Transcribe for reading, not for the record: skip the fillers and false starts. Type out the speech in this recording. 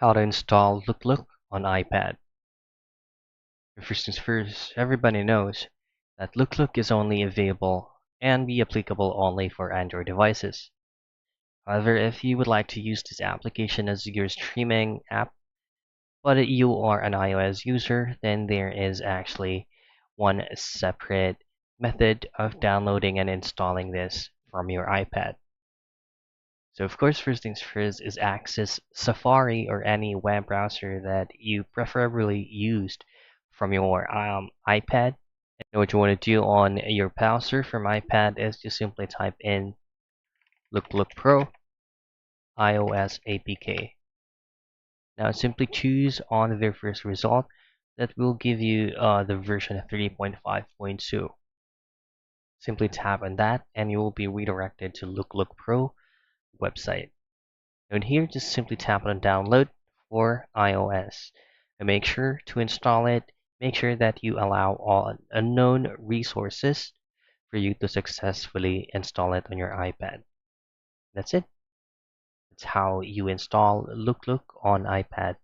How to install Loklok on iPad. First things first, everybody knows that Loklok is only available and be applicable only for Android devices. However, if you would like to use this application as your streaming app, but you are an iOS user, then there is actually one separate method of downloading and installing this from your iPad. So of course, first things first is access Safari or any web browser that you preferably used from your iPad. And what you want to do on your browser from iPad is just simply type in Loklok Pro iOS APK. Now simply choose on the first result that will give you the version 3.5.2. Simply tap on that and you will be redirected to Loklok Pro website. And here, just simply tap on download for iOS. And make sure to install it. Make sure that you allow all unknown resources for you to successfully install it on your iPad. That's it. That's how you install Loklok on iPad.